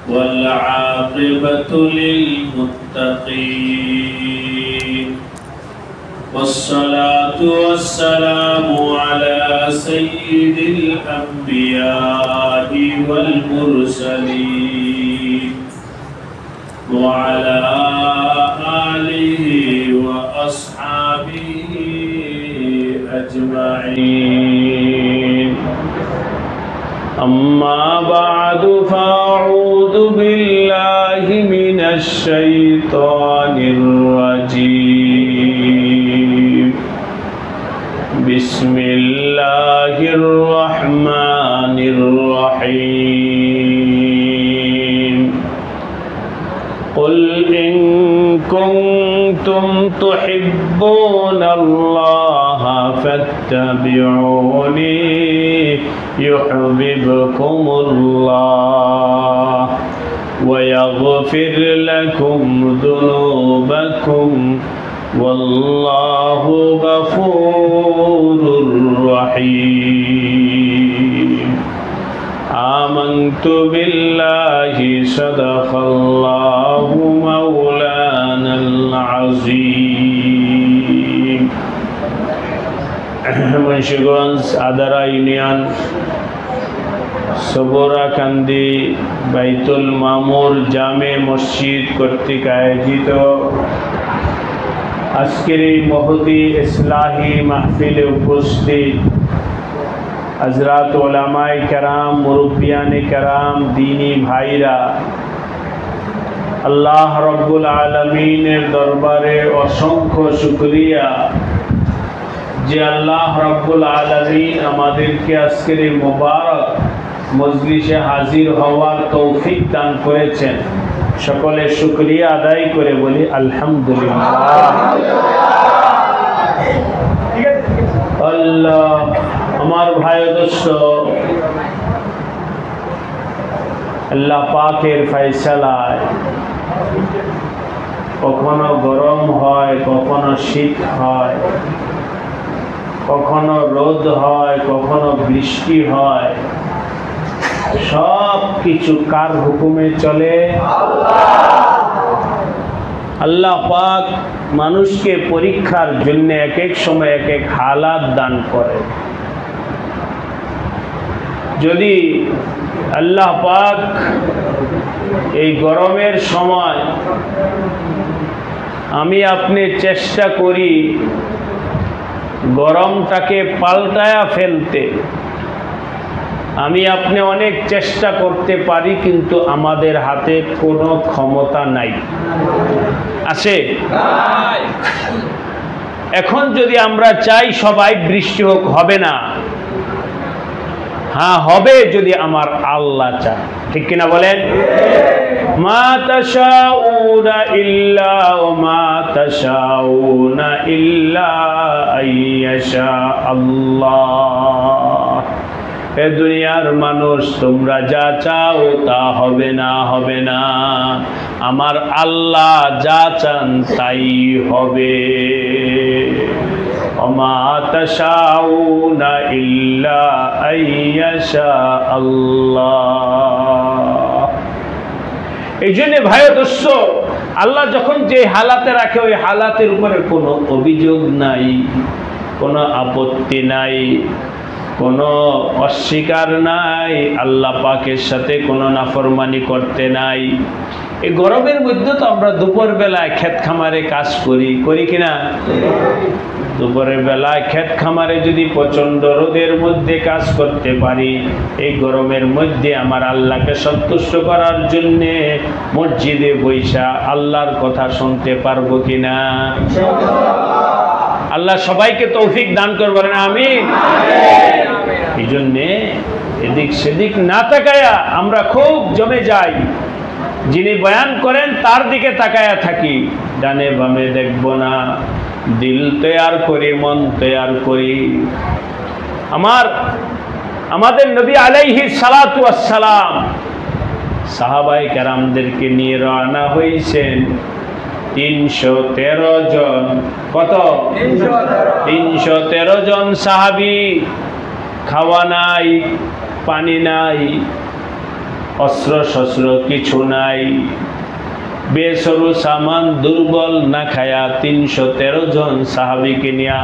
والعاقبة للمتقين والصلاة والسلام على سيد الأنبياء والمرسلين وعلى آله وأصحابه أجمعين. أما بعد فأعوذ بالله من الشيطان الرجيم. بسم الله الرحمن الرحيم. قل إن كنتم تحبون الله فاتبعوني يحببكم الله ويغفر لكم ذنوبكم والله غفور رحيم. آمنت بالله صدق الله مولانا العظيم. Munshiganj আদারা union সবরাকান্দি বাইতুল মামুর জামে মসজিদ কর্তৃক আয়োজিত আজকের এই মহতি ইসলাহি মাহফিলে উপস্থিত হযরত উলামায়ে কেরাম, মুরব্বিয়ানে কেরাম, দ্বীনি ভাইরা, আল্লাহ রাব্বুল আলামিনের দরবারে অসংখ্য শুকরিয়া যে আল্লাহ রাব্বুল আলামিন আমাদেরকে আজকের এই মুবারক মজলিসে হাজির হওয়ার তৌফিক দান করেছেন। সকলে শুকরিয়া আদায় করে বলি আলহামদুলিল্লাহ। আল্লাহ আমার ভাই দোস্ত, আল্লাহ পাকের ফয়সালায় কখনো গরম হয়, কখনো শীত হয়, কখনো রোদ হয়, কখনো বৃষ্টি হয়, সব কিছু কার হুকুমে চলে? আল্লাহ পাক মানুষকে পরীক্ষার জন্য এক এক সময় এক এক হালাত দান করে। যদি আল্লাহ পাক এই গরমের সময় আমি আপনি চেষ্টা করি গরমটাকে পাল্টায়া ফেলতে, আমি আপনি অনেক চেষ্টা করতে পারি, কিন্তু আমাদের হাতে কোনো ক্ষমতা নাই। আছে? এখন যদি আমরা চাই সবাই বৃষ্টি হোক, হবে না। হ্যাঁ, হবে যদি আমার আল্লাহ চায়। ঠিক কিনা বলেন? মা তাশাউনা ইল্লা মা তাশাউনা ইল্লা আইয়াশা আল্লাহ। এ দুনিয়ার মানুষ, তোমরা যা চাও তা হবে না, হবে না। আমার আল্লাহ যা চান তাই হবে। ওমা তাশাউনা ইল্লা আইয়াশা আল্লাহ। এই জন্য ভাই দোস্ত, আল্লাহ যখন যে হালাতে রাখে ওই হালাতের উপরে কোনো অভিযোগ নাই, কোনো আপত্তি নাই, কোনো অস্বীকার নাই, আল্লাহ পাকের সাথে কোনো নাফরমানি করতে নাই। এই গরমের মধ্যে তো আমরা দুপুর বেলায় ক্ষেত খামারে কাজ করি, করি কিনা? দুপুরের বেলায় ক্ষেত খামারে যদি প্রচন্ড রোদের মধ্যে কাজ করতে পারি, এই গরমের মধ্যে আমার আল্লাহকে সন্তুষ্ট করার জন্য মসজিদে বৈশা আল্লাহর কথা শুনতে পারবো কিনা? আল্লাহ সবাইকে তৌফিক দান করবেন, আমিন। এই জন্যে এদিক সেদিক না তাকায়া আমরা খুব জমে যাই। যিনি বয়ান করেন তার দিকে তাকায়া থাকি, ডানে বামে দেখব না। দিল তৈয়ার করি, মন তৈয়ার করি। আমাদের নবী আলাইহিস সালাতু ওয়াস সালাম সাহাবায়ে কেরামদেরকে নিয়ে রওনা হয়েছেন 313 জন। কত? 313 জন সাহাবী। খাওয়া নাই, পানি নাই, অস্ত্র শস্ত্র কিছু নাই, বেসরু সামান, দুর্বল, না খায়া 313 জন সাহাবীকে নিয়া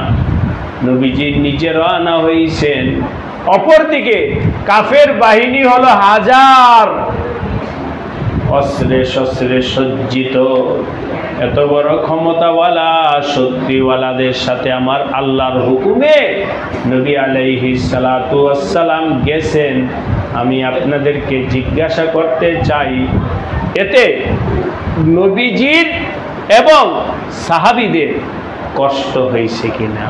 নবীজি নিজে রওনা হইছেন। অপরদিকে কাফের বাহিনী হলো হাজার, অস্ত্রে শস্ত্রে সজ্জিত। এত বড় ক্ষমতাওয়ালা শক্তিওয়ালাদের সাথে আমার আল্লাহর হুকুমে নবী আলাইহিস সালাতু ওয়াস সালাম গেছেন। আমি আপনাদেরকে জিজ্ঞাসা করতে চাই, এতে নবীজির এবং সাহাবীদের কষ্ট হয়েছে কিনা?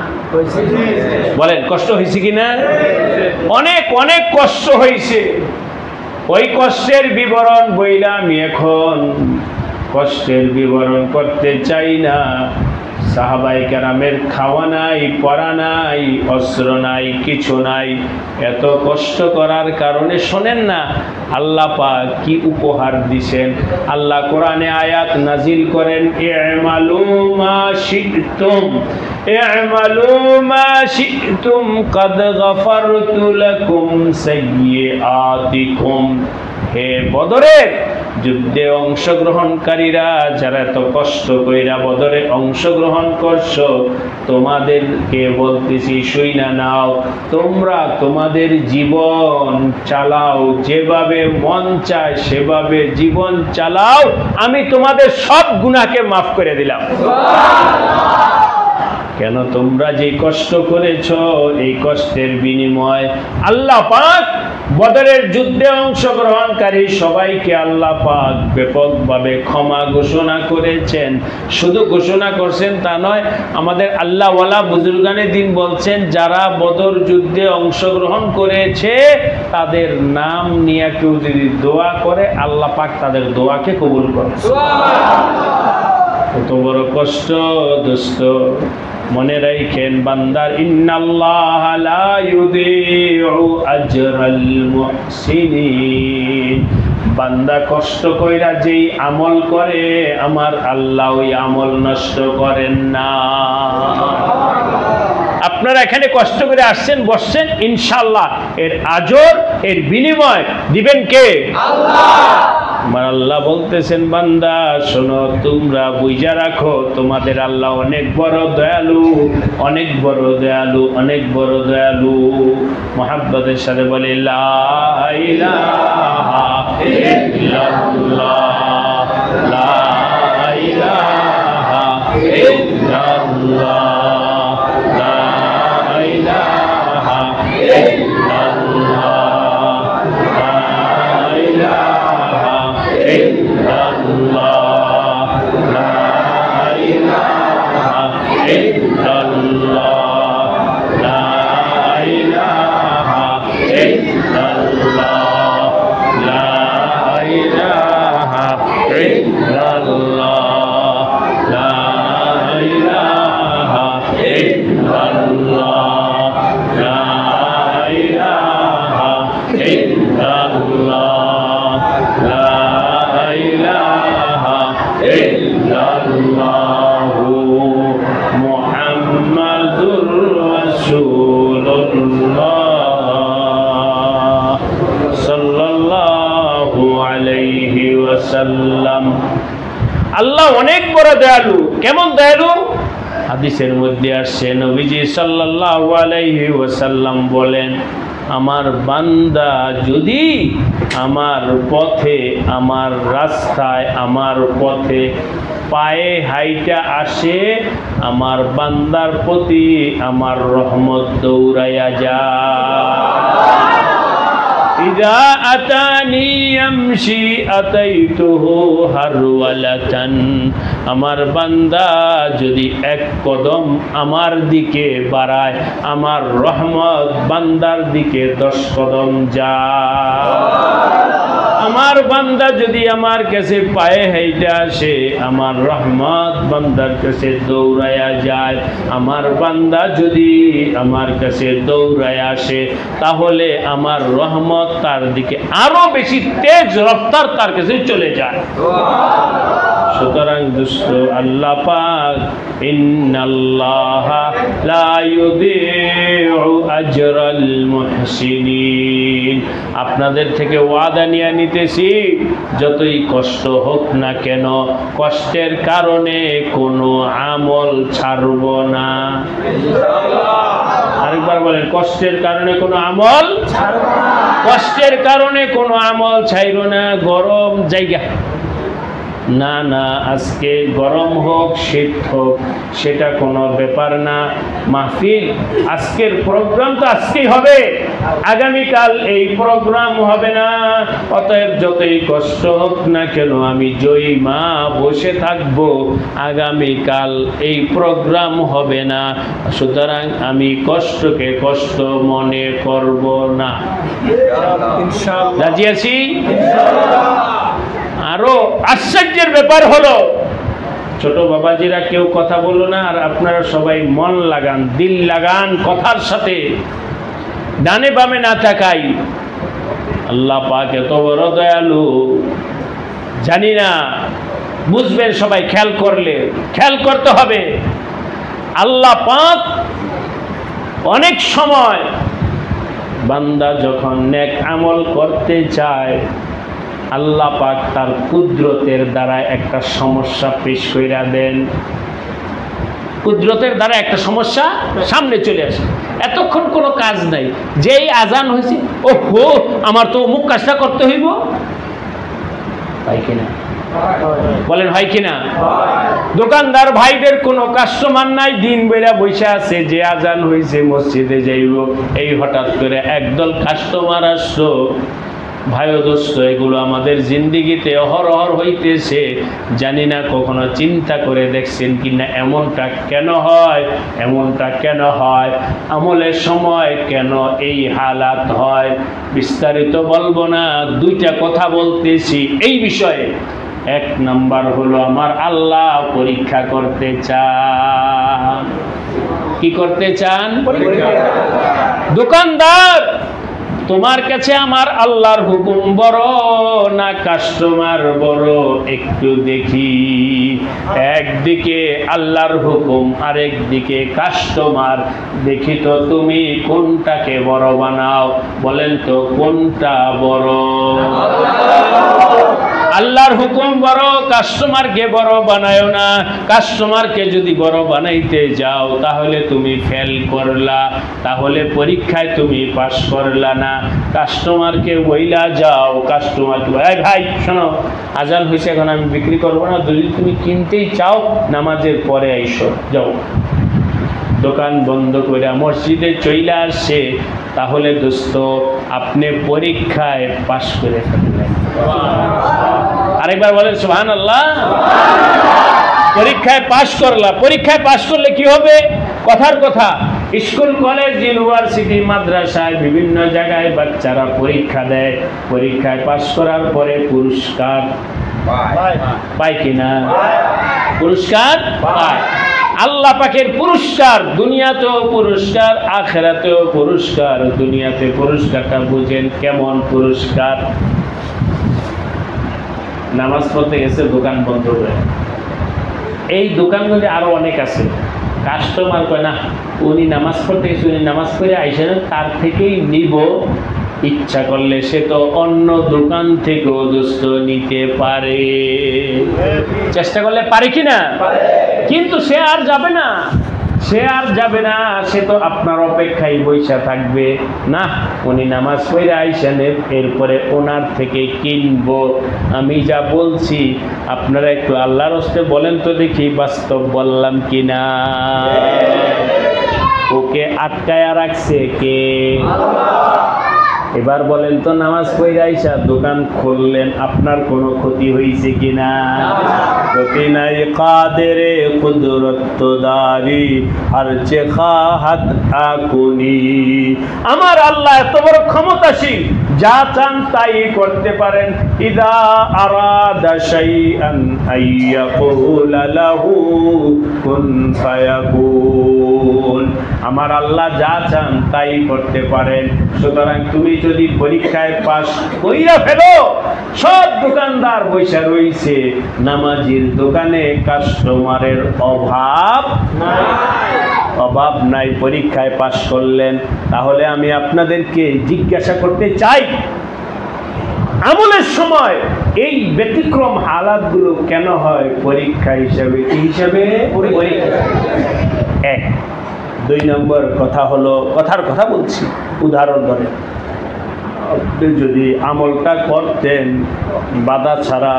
বলেন, কষ্ট হয়েছে কিনা? অনেক অনেক কষ্ট হয়েছে। ওই কষ্টের বিবরণ বইলা আমি এখন কষ্টের বিবরণ করতে চাই না। সাহাবায়ে কেরামের খাওয়া নাই, পরা নাই, অস্ত্র নাই, কিছু নাই। এত কষ্ট করার কারণে শোনেন না আল্লাহ পাক কি উপহার দিছেন। আল্লাহ কোরআনে আয়াত নাজিল করেন, ই'মালু মা শি'তুম, ই'মালু মা শি'তুম কাদ গাফারতু লাকুম সাইয়্যাতিকুম। হে বদরের যুদ্ধে অংশগ্রহণকারীরা, যারা এত কষ্ট কইরা বদরে অংশগ্রহণ করছো, তোমাদেরকে বলতেছি শুইনা নাও, তোমরা তোমাদের জীবন চালাও, যেভাবে মন চায় সেভাবে জীবন চালাও, আমি তোমাদের সব গুনাহকে মাফ করে দিলাম। কেন? তোমরা যে কষ্ট করেছো, এই কষ্টের বিনিময় আল্লাহ পাক বদরের যুদ্ধে অংশগ্রহণকারী সবাইকে আল্লাহ পাক ব্যাপকভাবে ক্ষমা ঘোষণা করেছেন। শুধু ঘোষণা করছেন তা নয়, আমাদের আল্লাহওয়ালা বুজুর্গানে দিন বলছেন, যারা বদর যুদ্ধে অংশগ্রহণ করেছে তাদের নাম নিয়ে কেউ যদি দোয়া করে, আল্লাহ পাক তাদের দোয়াকে কবুল করে। কত বড় কষ্ট দোস্ত, মনে রাখেন বান্দার, ইন্নাল্লাহা লা ইউযিউ আজরাল মুহসিনিন। বান্দা কষ্ট কইরা যেই আমল করে, আমার আল্লাহ ওই আমল নষ্ট করেন না। আপনারা এখানে কষ্ট করে আসছেন, বসছেন, ইনশাআল্লাহ এর আজর, এর বিনিময় দিবেন কে? আল্লাহ। আমার আল্লাহ বলতেছেন, বান্দা শোনো, তোমরা বুঝা রাখো, তোমাদের আল্লাহ অনেক বড় দয়ালু, অনেক বড় দয়ালু, অনেক বড় দয়ালু। মুহাব্বতের সাথে বলে, লা ইলাহা ইল্লাল্লাহ, লা ইলাহা ইল্লাল্লাহ, লা ইলাহা ইল্লাল্লাহ, লা ইলাহা ইল্লাল্লাহ, লা ইলাহা ইল্লাল্লাহ, লা ইলাহা ইল্লাল্লাহ, লা ইলাহা ইল্লাল্লাহ, লা ইলাহা ইল্লাল্লাহ, লা ইলাহা ইল্লাল্লাহ, লা ইলাহা ইল্লাল্লাহু মুহাম্মাদুর রাসূলুল্লাহ সাল্লাল্লাহু আলাইহি ওয়াসাল্লাম। আল্লাহ অনেক বড় দয়ালু। কেমন দয়ালু? হাদিসের মধ্যে আসছে, নবীজি সাল্লাল্লাহু আলাইহি ওয়াসাল্লাম বলেন, আমার বান্দা যদি আমার পথে, আমার রাস্তায়, আমার পথে পায়ে হাইটা আসে, আমার বান্দার প্রতি আমার রহমত দৌড়াইয়া যায়। ইযা আতানি ইয়ামশি আতাইতুহু হারওয়ালাতান। আমার বান্দা যদি এক কদম আমার দিকে বাড়ায়, আমার রহমত বান্দার দিকে 10 কদম যায়। আমার বান্দা যদি আমার কাছে পায়ে হেঁটে আসে, আমার রহমত বান্দার কাছে দৌড়াইয়া যায়। আমার বান্দা যদি আমার কাছে দৌড়াইয়া আসে, তাহলে আমার রহমত তার দিকে আরো বেশি তেজ রফতার তার কাছে চলে যায়। সুতরাং দুষ্ট আল্লাহ পাক ইন্নাল্লাহা লা ইউযিউ আজরাল মুহসিনিন, আপনাদের থেকে ওয়াদা নিয়ে নিতেছি যতই কষ্ট হোক না কেন কষ্টের কারণে কোনো আমল ছাড়ব না। আরেকবার বলেন, কষ্টের কারণে কোনো আমল ছাড়ব না, কষ্টের কারণে কোনো আমল ছাইরো না। গরম জায়গা না না, আজকে গরম হোক শীত হোক সেটা কোনো ব্যাপার না। মাহফিল আজকের প্রোগ্রাম তো আজকেই হবে, আগামীকাল এই প্রোগ্রাম হবে না। অতএব যতই কষ্ট হোক না কেন আমি জয়ী মা বসে থাকবো, আগামীকাল এই প্রোগ্রাম হবে না। সুতরাং আমি কষ্টকে কষ্ট মনে করব না। রাজি আছি? আরো আশ্চর্যের ব্যাপার হলো, ছোট বাবাজিরা কেউ কথা বলো না, আর আপনারা সবাই মন লাগান, দিল লাগান কথার সাথে, ডানে বামে না তাকাই। আল্লাহ পাক এত বড় দয়ালু, জানি না বুঝবেন সবাই, খেয়াল করলে খেয়াল করতে হবে। আল্লাহ পাক অনেক সময় বান্দা যখন নেক আমল করতে চায়, আল্লাহ পাক তার কুদরতের দ্বারা একটা সমস্যা পেশ কইরা দেন। কুদরতের দ্বারা একটা সমস্যা সামনে চলে আসে, এতক্ষণ কোনো কাজ নাই, যেই আজান হয়েছে ওহো আমার তো অমুক কাজটা করতে হইব, তাই কিনা বলেন, হয় কিনা? দোকানদার ভাইদের কোনো কাস্টমার নাই, দিন বেলা বসে আছে, যে আজান হয়েছে মসজিদে যাইব, এই হঠাৎ করে একদল কাস্টমার আসলো। ভাই ও দোস্ত, এগুলো আমাদের জিন্দিগিতে অহরহ হইতেছে, জানি না কখনো চিন্তা করে দেখছেন কিনা এমনটা কেন হয়, এমনটা কেন হয়, আমলের সময় কেন এই হালাত হয়। বিস্তারিত বলবো না, দুইটা কথা বলতেছি এই বিষয়ে। এক নাম্বার হলো আমার আল্লাহ পরীক্ষা করতে চান। কি করতে চান? দোকানদার, তোমার কাছে আমার আল্লাহর হুকুম বড় না কাস্টমার বড়, একটু দেখি। একদিকে আল্লাহর হুকুম, আরেকদিকে কাস্টমার, দেখি তো তুমি কোনটাকে বড় বানাও। বলেন তো কোনটা বড়? আল্লাহর হুকুম বড়, কাস্টমারকে বড় বানায়ও না। কাস্টমারকে যদি বড় বানাইতে যাও তাহলে তুমি ফেল করলা, তাহলে পরীক্ষায় তুমি পাস করলা না। কাস্টমারকে বইলা যাও, কাস্টমারকে এই ভাই শোনো, আজান হয়েছে, এখন আমি বিক্রি করবো না, যদি তুমি কিনতেই চাও নামাজের পরে আইসো, যাও। দোকান বন্ধ করে মসজিদে চইলা আসছে, তাহলে দোস্ত আপনি পরীক্ষায় পাস করে ফেললেন। আরেকবার বলেন সুবহানাল্লাহ। পরীক্ষায় পাস করলা, পরীক্ষায় পাস করলে কি হবে? কথার কথা, স্কুল কলেজ ইউনিভার্সিটি মাদ্রাসায় বিভিন্ন জায়গায় বাচ্চারা পরীক্ষা দেয়, পরীক্ষায় পাস করার পরে পুরস্কার পায় কিনা? পুরস্কার পায়। আল্লাহ পাকের পুরস্কার, দুনিয়াতেও পুরস্কার, আখিরাতেও পুরস্কার। দুনিয়াতে পুরস্কারটা বুঝেন কেমন পুরস্কার? নামাজ পড়তে গেছে, দোকান বন্ধ করে, এই দোকানগুলি আরো অনেক আছে, কাস্টমার কয় না উনি নামাজ পড়তে গেছে, উনি নামাজ পড়ে আইসেন, তার থেকেই নিব। ইচ্ছা করলে সে তো অন্য দোকান থেকেও দোস্ত নিতে পারে, চেষ্টা করলে পারে কিনা? কিন্তু সে আর যাবে না, সে আর যাবে না, সে তো আপনার অপেক্ষায় বৈশা থাকবে। না, উনি নামাজ পড়ে আইসেন, এরপরে ওনার থেকে কিনবো। আমি যা বলছি আপনারা একটু আল্লাহর হস্তে বলেন তো দেখি, বাস্তব বললাম কিনা? ওকে আটকায়া রাখছে কে? এবার বলেন তো, নামাজ পড়ে আইসা দোকান খুললেন, আপনার কোনো ক্ষতি হয়েছে কিনা? ক্ষতি নাই। কাদেরে কুদরত দারি হর চে খাহাত আকুনি, আমার আল্লাহ এত বড় ক্ষমতাশীল, যা চান তাই করতে পারেন। ইদা আরাদা শাইআন আইয়াকুলা লাহু কুন ফায়াকুন, আমার আল্লাহ যা চান তাই করতে পারেন। সুতরাং তুমি যদি পরীক্ষায় পাস কইরা ফেলো, সব দোকানদার বৈশা রইছে, নামাজির দোকানে কাস্টমারের অভাব নাই, পরীক্ষায় পাস করলেন। তাহলে আমি আপনাদেরকে জিজ্ঞাসা করতে চাই, আমলের সময় এই ব্যতিক্রম হালাতগুলো কেন হয়? পরীক্ষা হিসাবে, কি হিসাবে? এক। 2 নম্বর কথা হলো, কথার কথা বলছি, উদাহরণ ধরে আপনি যদি আমলটা করতেন বাধা ছাড়া,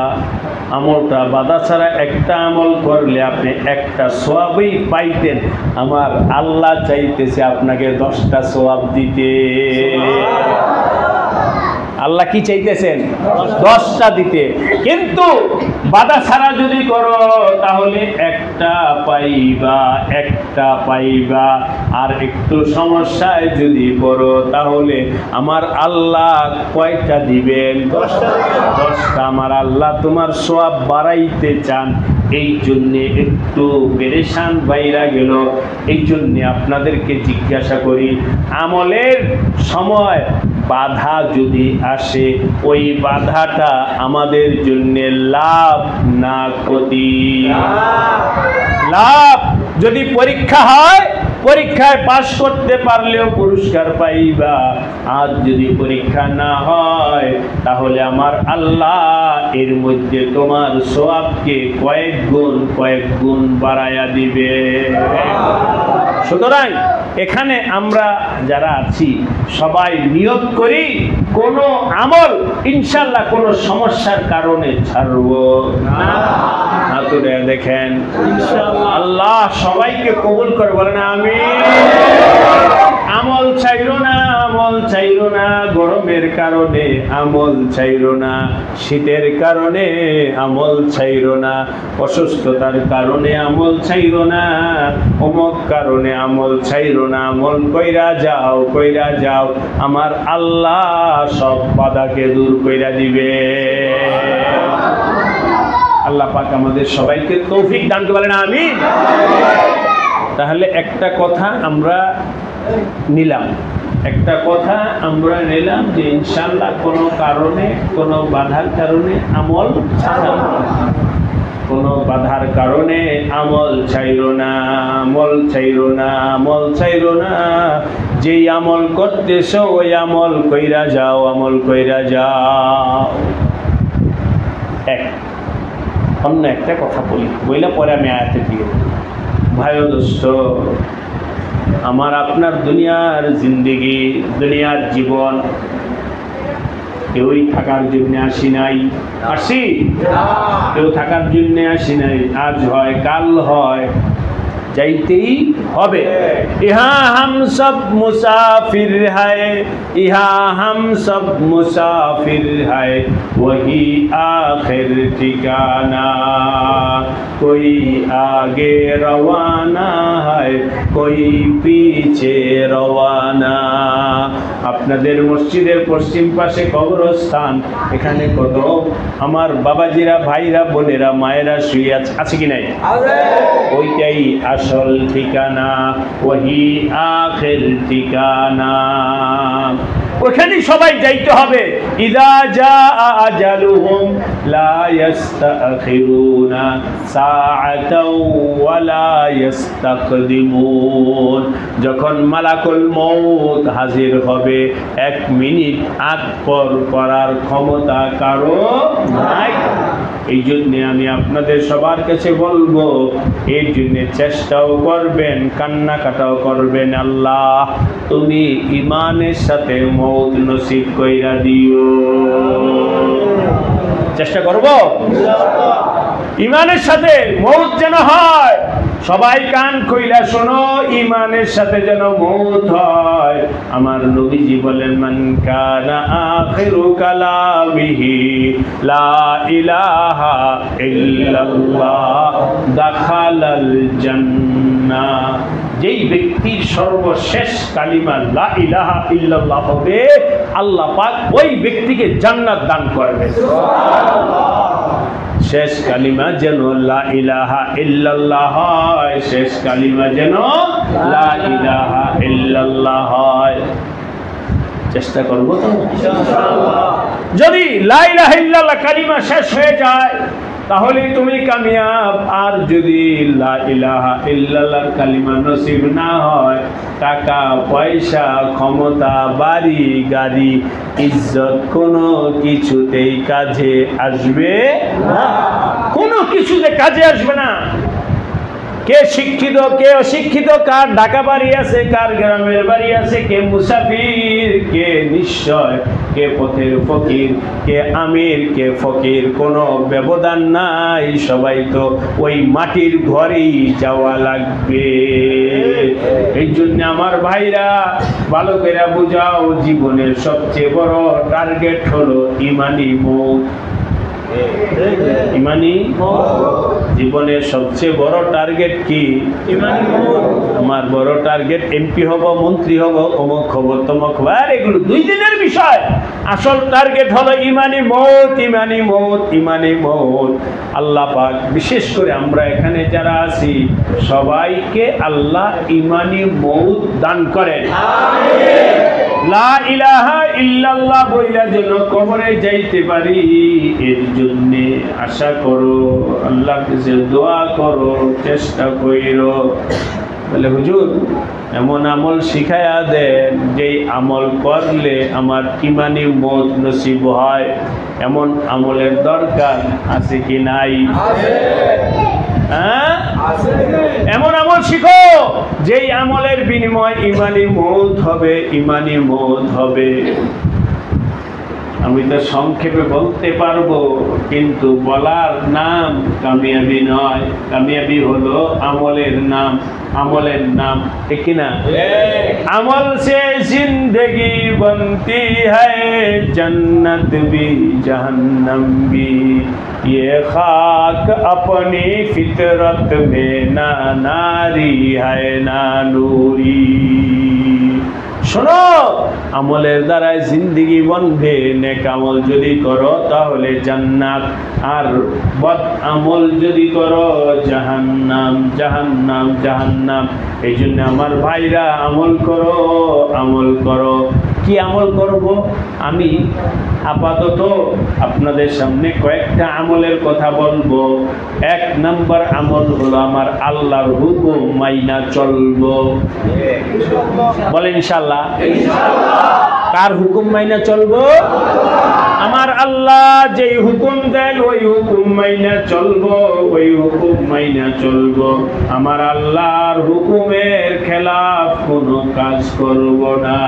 আমলটা বাধা ছাড়া একটা আমল করলে আপনি একটা সওয়াবই পাইতেন, আমার আল্লাহ চাইতেছে আপনাকে 10টা সওয়াব দিতে। আল্লাহ কি চাইতেছেন? 10টা দিতে। কিন্তু বাধা ছাড়া যদি করো তাহলে একটা পাইবা, আর একটু সমস্যায় যদি পড়ো তাহলে আমার আল্লাহ কয়টা দিবেন? 10টা। আমার আল্লাহ তোমার সওয়াব বাড়াইতে চান, এই জন্যে একটু পেরেশান বাইরা গেল। এই জন্যে আপনাদেরকে জিজ্ঞাসা করি, আমলের সময় বাধা যদি আসে, ওই বাধাটা আমাদের জন্য লাভ না ক্ষতি? লাভ। যদি পরীক্ষা হয়, পরীক্ষায় পাশ করতে পারলেও পুরস্কার পাইবা, আর যদি পরীক্ষা না হয় তাহলে আমার আল্লাহ এর মধ্যে তোমার সওয়াবকে কয়েক গুণ বাড়ায়া দিবে। সুতরাং এখানে আমরা যারা আছি সবাই নিয়ত করি, কোনো আমল ইনশাআল্লাহ কোনো সমস্যার কারণে ছাড়ব না। হাতুরে দেখেন, ইনশাআল্লাহ আল্লাহ সবাইকে কবুল করে, বলেন আমিন। আমল চাইরো না, গরমের কারণে আমল চাইরো না, শীতের কারণে আমল চাইরো না, অসুস্থতার কারণে আমল চাইরো না, অমুক কারণে আমল চাইরো না। আমল কইরা যাও, আমার আল্লাহ সব বাধাকে দূর কইরা দিবে। আল্লাহ পাক আমাদের সবাইকে তৌফিক দান করে, বলেন আমিন। তাহলে একটা কথা আমরা নিলাম যে ইনশাআল্লাহ কোনো কারণে, কোনো বাধার কারণে আমল ছাড়ো না, কোনো বাধার কারণে আমল ছাইরো না। যেই আমল করতেছো ওই আমল কইরা যাও। অন্য একটা কথা বইলা পরে আমি আয়াতে দিয়ে ভাই ও দোস্ত, আমার আপনার দুনিয়ার জিন্দেগি, দুনিয়ার জীবন কেউই থাকার জন্য আসি নাই। কেউ থাকার জন্য আসি নাই। আজ হয় কাল হয়, जाइती होबे। यहाँ हम सब मुसाफिर है, यहाँ हम सब मुसाफिर है, वही आखिर ठिकाना। कोई आगे रवाना है, कोई पीछे रवाना। আপনাদের মসজিদের পশ্চিম পাশে কবরস্থান, এখানে কত আমার বাবাজিরা, ভাইরা, বোনেরা, মায়েরা শুয়ে আছে কি নাই? ওইটাই আসল ঠিকানা, ওহি আখির ঠিকানা। ওখানে সবাই যাইতে হবে। ইযা জাআ আজালুহুম লা ইস্তাখিরুনা সাআতাও ওয়া লা ইস্তাকদিমুন। যখন মালাকুল মউত হাজির হবে, 1 মিনিট আগ পর করার ক্ষমতা কারো নাই। এই জন্য আমি আপনাদের সবার কাছে বলবো, এর জন্য চেষ্টাও করবেন, কান্নাকাটাও করবেন। আল্লাহ তুমি ঈমানের সাথে মউত নসিব কইরা দিও। চেষ্টা করব ঈমানের সাথে মউত যেন হয়। সবাই কান কইলা শোনো, ঈমানের সাথে যেন মউত হয়। আমার নবীজি বলেন, মান কানা আখিরু কালামিহি লা ইলাহা ইল্লাল্লাহ দাখালাল জান্নাহ। যেই ব্যক্তির সর্বশেষ কালিমা লা ইলাহা ইল্লাল্লাহ হবে, আল্লাহ পাক ওই ব্যক্তিকে জান্নাত দান করবে। শেষ কালিমা যেন লা ইলাহা ইল্লাল্লাহ হয়, শেষ কালিমা যেন লা ইলাহা ইল্লাল্লাহ হয়। চেষ্টা করবো তো ইনশাআল্লাহ। যদি লা ইলাহা ইল্লাল্লাহ কালিমা শেষ হয়ে যায় তাহলে তুমি কামিয়াব। আর যদি লা ইলাহা ইল্লাল্লাহ কালিমা নসিব না হয়, টাকা পয়সা ক্ষমতা বাড়ি গাড়ি ইজ্জত কোনো কিছুতেই কাজে আসবে না, কোনো কিছুতে কাজে আসবে না। কে শিক্ষিত কে অশিক্ষিত, কার ঢাকা বাড়ি আছে কার গ্রামের বাড়ি আছে, কে মুসাফির কে নিশ্চয়, কে পথের ফকির কে আমির কে ফকির, কোনো ব্যবধান নাই, সবাই তো ওই মাটির ঘরেই যাওয়া লাগবে। এই জন্য আমার ভাইরা ভালো করে বুঝাও, জীবনের সবচেয়ে বড় টার্গেট হলো ইমানি মৌত। ইমানি জীবনের সবচেয়ে বড় টার্গেট কি? ইমানি মৌত। আমার বড় টার্গেট এমপি হব, মন্ত্রী হব, অমুক হব, তমুক হব, আর এগুলো 2 দিনের বিষয়। আসল টার্গেট হলো ইমানি মৌত, ইমানি মৌত, ইমানি মৌত। আল্লাহ পাক বিশেষ করে আমরা এখানে যারা আছি সবাইকে আল্লাহ ইমানি মৌত দান করেন। লা ইলাহা ইল্লাল্লাহ বইলা যেন কবরে যাইতে পারি, এর জন্য আশা করো, আল্লাহর কাছে দোয়া করো, চেষ্টা কইরো। বলে হুজুর এমন আমল শিখায়া দেন যেই আমল করলে আমার ইমানি মৌত নসিব হয়, এমন আমলের দরকার আছে কি নাই? হ্যাঁ, এমন আমল শিখো যেই আমলের বিনিময় ইমানি মৌত হবে, ইমানি মৌত হবে। আমি তো সংক্ষেপে বলতে পারবো, কিন্তু বলার নাম কামিয়াবি নয়। কামিয়াবি হলো আমলের নাম, আমলের নাম, ঠিক কিনা? আমল সে জিंदगी बनती है, जन्नत भी जहन्नम भी, ये खाक अपनी फितरत में ना नारी है ना नूरी। শোনো, আমলের দ্বারাই জিন্দেগি বনবে। নেক আমল যদি করো তাহলে জান্নাত, আর বদ আমল যদি করো জাহান্নাম, জাহান্নাম, জাহান্নাম। এই জন্য আমার ভাইরা আমল করো, আমল করো। কি আমল করব? আমি আপাতত আপনাদের সামনে কয়েকটা আমলের কথা বলবো। 1 নম্বর আমল হলো আমার আল্লাহর হুকুম মাইনা চলবো। বলেন ইনশাআল্লাহ। কার হুকুম মাইনা চলবো? আমার আল্লাহ যেই হুকুম দেন ওই হুকুম মাইনা চলবো, ওই হুকুম মাইনা চলবো। আমার আল্লাহর হুকুমের খেলাফ কোনো কাজ করব না।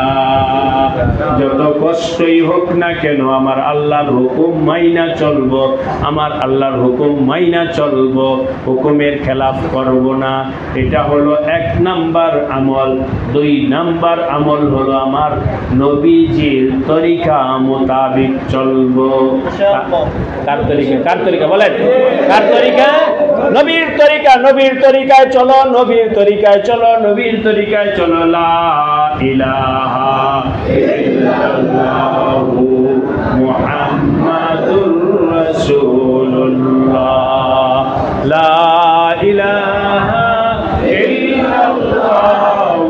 যত কষ্টই হোক না কেন আমার আল্লাহর হুকুম মাইনা চলবো, আমার আল্লাহর হুকুম মাইনা চলবো, হুকুমের খেলাফ করব না। এটা হলো 1 নাম্বার আমল। 2 নাম্বার আমল হলো আমার নবীজির তরিকা মোতাবেক চলবো। কার তরিকা? কার তরিকা বলেন? কার তরিকা? নবীর তরিকা। নবীর তরিকায় চলো, নবীর তরিকায় চলো, নবীর তরিকায় চলো। লা ইলাহা ইল্লাল্লাহু মুহাম্মাদুর রাসূলুল্লাহ, লা ইলাহা ইল্লাল্লাহু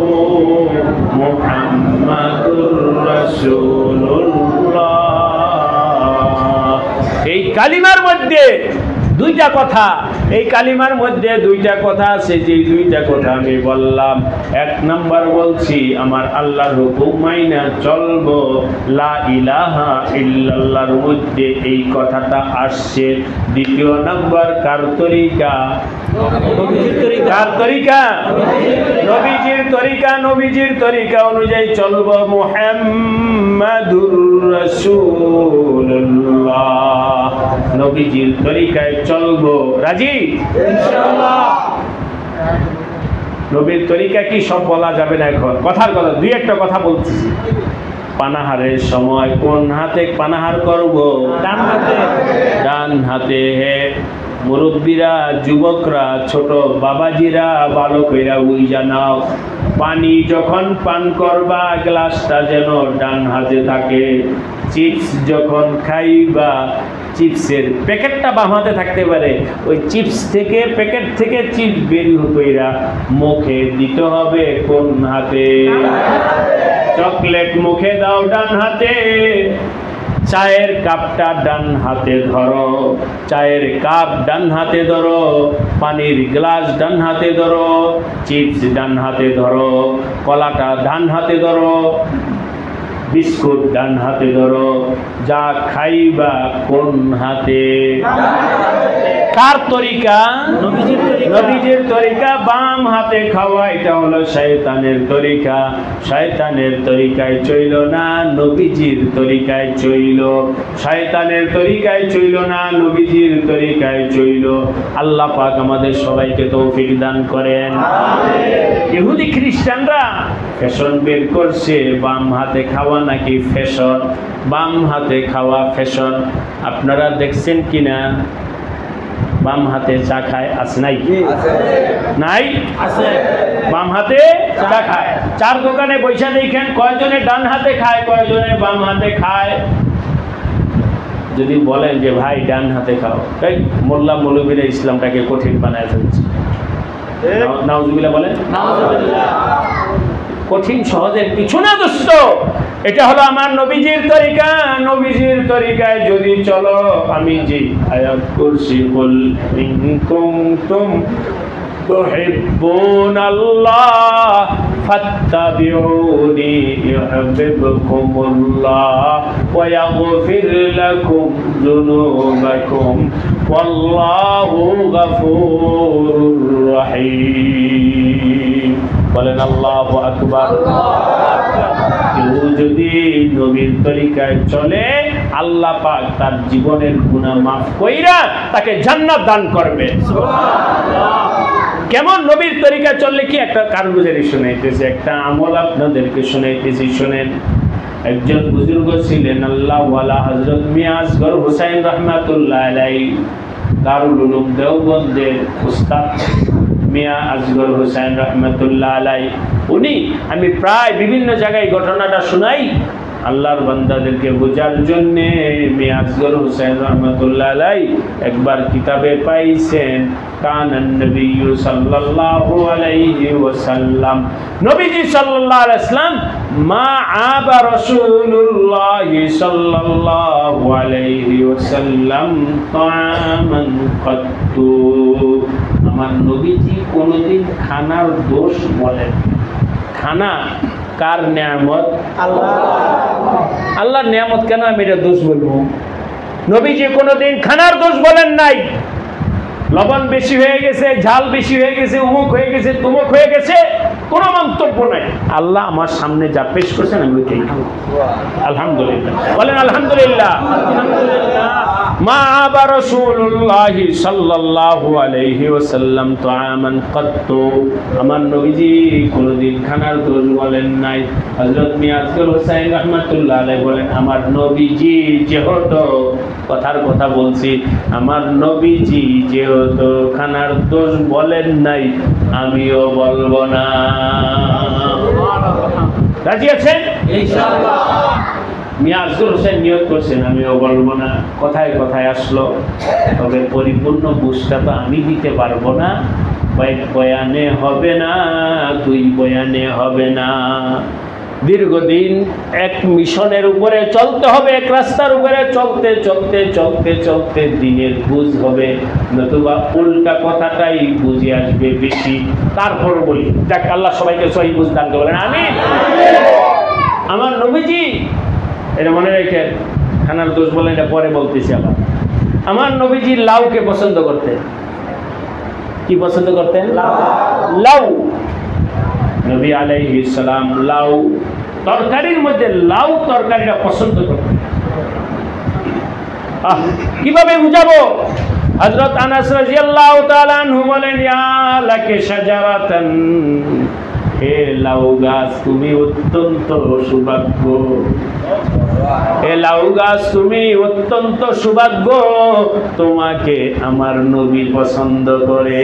মুহাম্মাদুর রাসূলুল্লাহ। এই কালিমার মধ্যে 2টা কথা, এই কালিমার মধ্যে 2টা কথা আছে। যে 2টা কথা আমি বললাম, 1 নাম্বার বলছি আমার আল্লাহর হুকুম মাইনা চলবো, লা ইলাহা ইল্লাল্লাহর মধ্যে এই কথাটা আসছে। 2 নাম্বার কার তরিকা? কার তরিকা? নবীজির তরিকা। নবীজির তরিকা অনুযায়ী চলবো। মুহাম্মাদুর রাসূলুল্লাহ, নবীজির তরিকায় চলবো। রাজি? ইনশাআল্লাহ। নবীর তরিকা কি সব বলা যাবে না এখন, কথার কথা 2-1টা কথা বলছি। পানাহারের সময় কোন হাতে পানাহার করব? ডান হাতে। ডান হাতে। হে মুরব্বীরা, যুবকরা, ছোট বাবাজিরা ভালো কইরা বুঝা নাও, পানি যখন পান করবা গ্লাসটা যেন ডান হাতে থাকে। চিপস যখন খাইবা চিপসের প্যাকেটটা বাম হাতে থাকতে পারে, ওই চিপস থেকে প্যাকেট থেকে চিপস বের কইরা মুখে দিতে হবে কোন হাতে? চকলেট মুখে দাও ডান হাতে, চায়ের কাপটা ডান হাতে ধরো, চায়ের কাপ ডান হাতে ধরো, পানির গ্লাস ডান হাতে ধরো, চিপস ডান হাতে ধরো, কলাটা ডান হাতে ধরো, বিস্কুট ডান হাতে ধরো, যা খাইবা কোন হাতে? কার তরিকা? নবীজির তরিকা। বাম হাতে খাওয়া এটা হলো শয়তানের তরিকা। শয়তানের তরিকায় চইল না, নবীজির তরিকায় চইল। শয়তানের তরিকায় চইল না, নবীজির তরিকায় চইল। আল্লাহ পাক আমাদের সবাইকে তৌফিক দান করেন। ইহুদি খ্রিস্টানরা ফ্যাশন বের করছে, বাম হাতে খাওয়া নাকি ফ্যাশন, বাম হাতে খাওয়া ফ্যাশন। আপনারা দেখছেন কিনা বাম হাতে চা খায়? আছে নাই? নাই? বাম হাতে চা খায়। চার দোকানে বৈশা দেখেন কয়জনে ডান হাতে খায়, কয়জনে বাম হাতে খায়। যদি বলেন যে ভাই ডান হাতে খাও, এই মোল্লা মৌলবীরা ইসলামটাকে কঠিন বানায় ফেলছে। নাউজুবিল্লাহ বলেন। কঠিন সহজের কিছু না দোস্ত, এটা হলো আমার নবীজির তরিকা। নবীজির তরিকায় যদি চলো, আমি যে আয়াত করছি, কুল ইন কুনতুম তুহিব্বুনাল্লাহ ফাত্তাবিউনি ইউহিব্বুকুমুল্লাহ ওয়া ইয়াগফির লাকুম যুনুবাকুম ওয়াল্লাহু গফুরুর রহিম। বলেন আল্লাহু আকবার। কেউ যদি নবীর তরিকায় চলে, আল্লাহ পাক তার জীবনের গুনাহ মাফ কইরা তাকে জান্নাত দান করবে। কেমন নবীর তরিকায় চললে কি? একটা কারগুজারি শোনাইতেছি, একটা আমল আপনাদেরকে শোনাইতেছি, শোনেন। একজন বুজুর্গ ছিলেন আল্লাহ ওয়ালা হযরত মিয়া আসগর হুসাইন রাহমাতুল্লাহ আলাইহি, দারুল উলুম দেওবন্দের উস্তাদ মিয়া আসগর হুসাইন রাহমাতুল্লাহ আলাইহি। উনি, আমি প্রায় বিভিন্ন জায়গায় ঘটনাটা শোনাই আল্লাহর বান্দাদেরকে বোঝার জন্যে। মিয়া আসগর হুসাইন রাহমাতুল্লাহ আলাইহি একবার কিতাবে পাইছেন, কানান নবী সাল্লাল্লাহু আলাইহি ওয়াসাল্লাম, নবীজি সাল্লাল্লাহু আলাইহি ওয়াসাল্লাম মা আবা রাসূলুল্লাহ সাল্লাল্লাহু আলাইহি ওয়াসাল্লাম তাআমান কাত্তু। আমার নবীজি কোনোদিন খানার দোষ বলেন। খানা কার নিয়ামত? আল্লাহ। আল্লাহর নিয়ামত, কেন আমি এটা দোষ বলবো? নবীজি কোনোদিন খানার দোষ বলেন নাই। লবণ বেশি হয়ে গেছে, ঝাল বেশি হয়ে গেছে, উমুক হয়ে গেছে, তুমুক হয়ে গেছে, কোনো মন্তব্য নাই। আল্লাহ আমার সামনে যা পেশ করেছেন আমি ওইটাই খাবো। আলহামদুলিল্লাহ বলেন। আলহামদুলিল্লাহ। মা আবা রাসূলুল্লাহ সাল্লাল্লাহু আলাইহি ওয়াসাল্লাম তাআমান কাত্তু। আমার নবীজি কোনোদিন খানার দোষ বলেন নাই। হযরত মিয়া আসগর হুসাইন রাহমাতুল্লাহ আলাইহি বলেন, আমার নবীজি যেহেতু, কথার কথা বলছি, আমার নবীজি যেহেতু খানার দোষ বলেন নাই, আমিও বলবো না। রাজি আছেন? ইনশাআল্লাহ। মিয়া আসগর হোসেন নিয়ত করছেন, আমিও বলবো না। কথায় কথায় আসলো, তবে পরিপূর্ণ বুঝটা তো আমি দিতে পারবো না। বয়ানে হবে না, দুই বয়ানে হবে না। দীর্ঘদিন এক মিশনের উপরে চলতে হবে, এক রাস্তার উপরে চলতে চলতে চলতে চলতে দিনের বুঝ হবে, নতুবা উল্টা কথাটাই বুঝে আসবে বেশি। তারপর বলি, যাক আল্লাহ সবাইকে সহি বুঝ দান করবেন, আমিন। আমার নবীজি, এটা মনে রেখেন, খানার দোষ বলেন, এটা পরে বলতেছি। আবার আমার নবীজি লাউকে পছন্দ করতেন। কি পছন্দ করতেন? লাউ। নবী আলাইহিস সালাম লাউ তরকারির মধ্যে লাউ তরকারিটা পছন্দ করতেন। কিভাবে বুঝাবো? হযরত আনাস রাদিয়াল্লাহু তাআলা আনহু বলেন, ইয়া লাকে শাজারাতান, হে লাউ গাছ তুমি অত্যন্ত সৌভাগ্য। হে লাউ গাছ তুমি অত্যন্ত সৌভাগ্য, তোমাকে আমার নবী পছন্দ করে।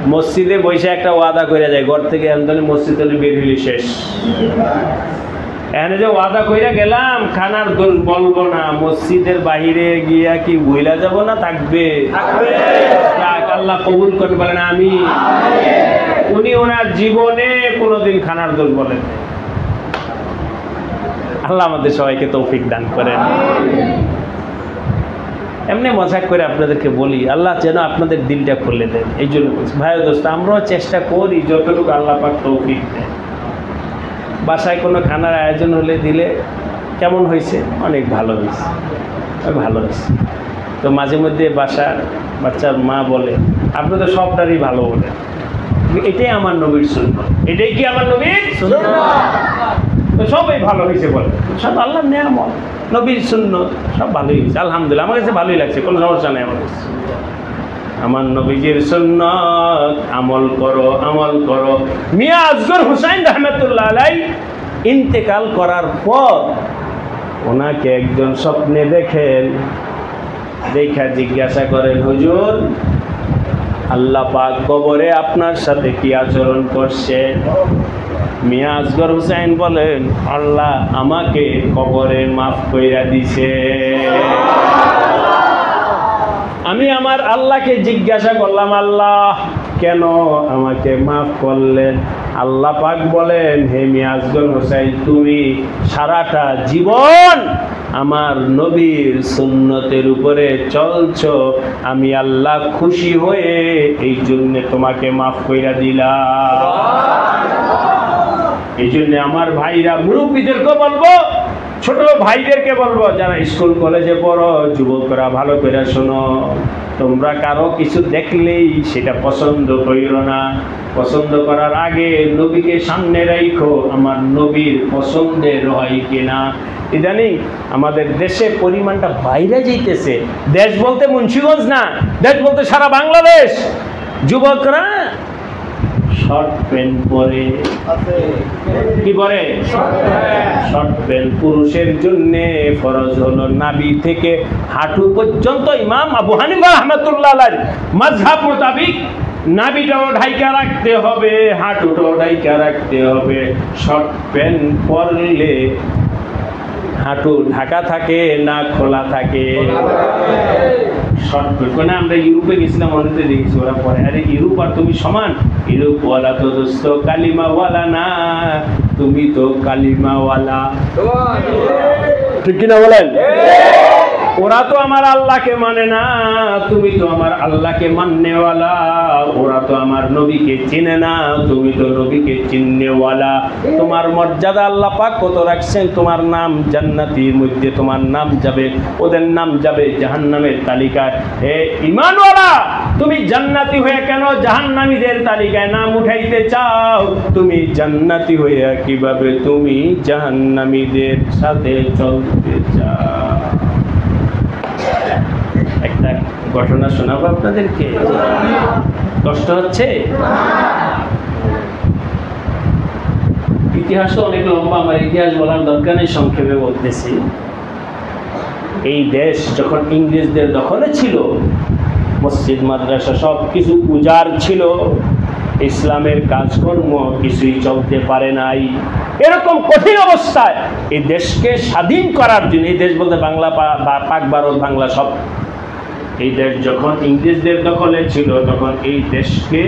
মসজিদে বসে একটা ওয়াদা করে যায়, ঘর থেকে আন্দোলন মসজিদ হলে বের হইলে শেষ। এখানে যে ওয়াদা কইরা গেলাম খানার দোষ বলবো না, মসজিদের বাহিরে গিয়া কি বইলা যাব না থাকবে? আল্লাহ কবুল করতে পারে না। আমি উনি ওনার জীবনে কোনোদিন খানার দোষ বলেন। আল্লাহ আমাদের সবাইকে তৌফিক দান করেন। এমনি মজাক করে আপনাদেরকে বলি, আল্লাহ যেন আপনাদের দিলটা খুলে দেন। এই জন্য ভাই দোস্ত, আমরাও চেষ্টা করি যতটুকু আল্লাহ পাক তৌফিক দেন। বাসায় কোনো খানার আয়োজন হলে দিলে কেমন হয়েছে? অনেক ভালো হয়েছে, ভালো হয়েছে। তো মাঝে মধ্যে বাচ্চার মা বলে, আপনি তো সবটারই ভালো বলেন, এটাই আমার নবীর সুন্নাত। এটাই কি আমার নবীর সুন্নাত? তো সবই ভালো হয়েছে বলে, সব আল্লাহর নিয়ামত, নবীর সুন্নাত, সব ভালোই হয়েছে আলহামদুলিল্লাহ। আমার কাছে ভালোই লাগছে, কোনো সমস্যা নেই আমার কাছে। আমার নবীজির সুন্নাত আমল করো, আমল করো। মিয়া আসগর হুসাইন রহমতুল্লাহ আলাই ইন্তেকাল করার পর ওনাকে একজন স্বপ্নে দেখেন, দেখা জিজ্ঞাসা করেন, হুজুর আল্লাহ পাক কবরে আপনার সাথে কি আচরণ করছে? মিয়া আসগর হুসাইন বলেন, আল্লাহ আমাকে কবরে মাফ কইরা দিছে। আমি আমার আল্লাহকে জিজ্ঞাসা করলাম, আল্লাহ কেন আমাকে মাফ করলেন? আল্লাহ পাক বলেন, হে মিয়া আসগর হুসাইন, তুমি সারাটা জীবন আমার নবীর সুন্নতের উপরে চলছো, আমি আল্লাহ খুশি হয়ে এই জন্য তোমাকে মাফ কইরা দিলাম। এই জন্য আমার ভাইরা, মুরব্বীদেরকে বলবো, ছোট ভাইদেরকে বলবো, যারা স্কুল কলেজে পড়ো, যুবকরা ভালো করে শোনো, তোমরা কারো কিছু দেখলেই সেটা পছন্দ কইরো না। পছন্দ করার আগে নবীকে সামনে রাখো, আমার নবীর পছন্দের হয় কিনা। ইদানিং আমাদের দেশে পরিমাণটা বাইরে যাইতেছে। দেশ বলতে মুন্সিগঞ্জ না, দেশ বলতে সারা বাংলাদেশ। যুবকরা শর্ট প্যান্ট পরে, কি পরে? Short pant. পুরুষের জন্য ফরজ হলো নাভি থেকে হাঁটু পর্যন্ত। ইমাম আবু হানিফা রাহমাতুল্লাহ আলাইহি মাযহাব মোতাবিক নাভিটাও ঢাইকা রাখতে হবে, হাঁটুটাও ঢাইকা রাখতে হবে। শর্ট প্যান্ট পরলে হাঁটু ঢাকা থাকে না খোলা থাকে? Short pant. মানে আমরা ইউরোপে গেছিলাম, অনেকে দেখেছি ওরা পরে। আরে ইউরোপ আর তুমি সমান? ইউরোপওয়ালা তো দোস্ত কালিমাওয়ালা না, তুমি তো কালিমাওয়ালা। ঠিক কিনা বলেন? ওরা তো আমার আল্লাহকে মানে না, তুমি তো আমার আল্লাহকে মাননেওয়ালা। ওরা তো আমার নবীকে চিনে না, তুমি তো নবীকে চিননেওয়ালা। তোমার মর্যাদা আল্লাহ পাক কত রাখছেন। তোমার নাম জান্নাতীর মধ্যে, তোমার নাম যাবে, ওদের নাম যাবে জাহান্নামের তালিকায়। হে ঈমানওয়ালা, তুমি জান্নাতি হয়ে কেন জাহান্নামীদের তালিকায় নাম উঠাইতে চাও? তুমি জান্নাতি হয়ে কিভাবে তুমি জাহান্নামীদের সাথে চলতে চাও? একটা ঘটনা শোনাবো আপনাদেরকে, কষ্ট হচ্ছে? ইতিহাস অনেক লম্বা, আমার ইতিহাস বলার দরকার নেই, সংক্ষেপে বলতেছি। এই দেশ যখন ইংরেজদের দখলে ছিল, মসজিদ মাদ্রাসা সব কিছু উজাড় ছিল, ইসলামের কাজকর্ম কিছুই চলতে পারে নাই। এরকম কঠিন অবস্থায় এই দেশকে স্বাধীন করার জন্য, এই দেশ বলতে বাংলা, পাক ভারত, বাংলা সব, এই দেশ যখন ইংরেজদের দখলে ছিল, তখন এই দেশকে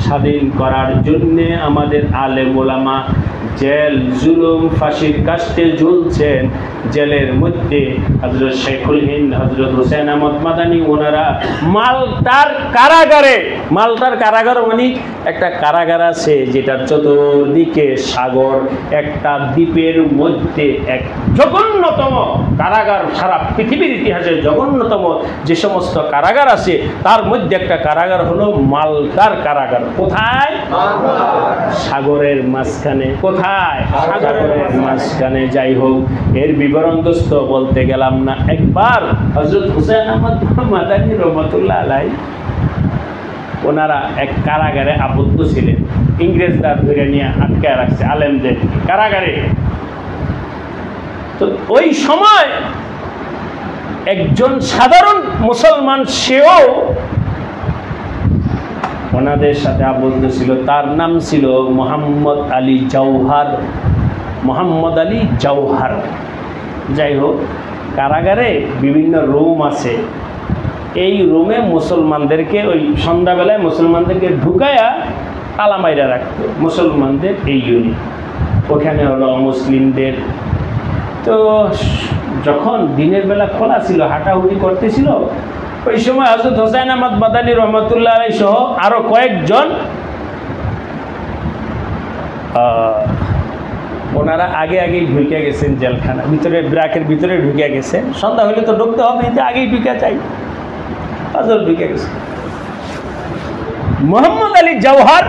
স্বাধীন করার জন্যে আমাদের আলেম ওলামা জেল জুলুম ফাঁসির কাস্টে ঝুলছেন। জেলের মধ্যে হযরত শেখুল হিন্দ, হযরত হুসাইন আহমদ মাদানী, ওনারা মাল্টার কারাগারে, মাল্টার কারাগার মানে একটা কারাগার আছে যেটার চতুর্দিকে সাগর, একটা দ্বীপের মধ্যে এক জঘন্যতম কারাগার, সারা পৃথিবীর ইতিহাসে জঘন্যতম যে সমস্ত কারাগার আছে তার মধ্যে একটা কারাগার হলো মাল্টার কারাগার। কোথায়? সাগরের মাঝখানে। কোথায়? সাগরের মাঝখানে। যাই হোক, এর বিবরণ দোস্ত বলতে গেলাম না। একবার হযরত হুসাইন আহমদ মাদানী রহমাতুল্লাহ আলাইহি, ওনারা এক কারাগারে আবদ্ধ ছিলেন। ইংরেজরা ধরে নিয়ে আটকায় রাখছে আলেমদের কারাগারে। তো ওই সময় একজন সাধারণ মুসলমান, সেও ওনাদের সাথে আবদ্ধ ছিল। তার নাম ছিল মোহাম্মদ আলী জওহার, মোহাম্মদ আলী জওহার। যাই হোক, কারাগারে বিভিন্ন রুম আছে, এই রুমে মুসলমানদেরকে ওই সন্ধ্যাবেলায় মুসলমানদেরকে ঢুকায়া তালা মাইরা রাখত, মুসলমানদের এই ইউনিট, ওখানে হলো মুসলিমদের। তো যখন দিনের বেলা খোলা ছিল, হাঁটাহুটি করতেছিল, ওই সময় হযরত হোসেন আহমদ মাদানী রহমতুল্লাহ আলাইহি সহ আরো কয়েকজন ওনারা আগে আগেই ঢুকে গেছেন জেলখানা ভিতরে, ব্রাকের ভিতরে ঢুকে গেছে। সন্ধ্যা হলে তো ঢুকতে হবে, যে আগেই ঢুকে চাই, হযরত ঢুকে গেছে। মোহাম্মদ আলী জওহার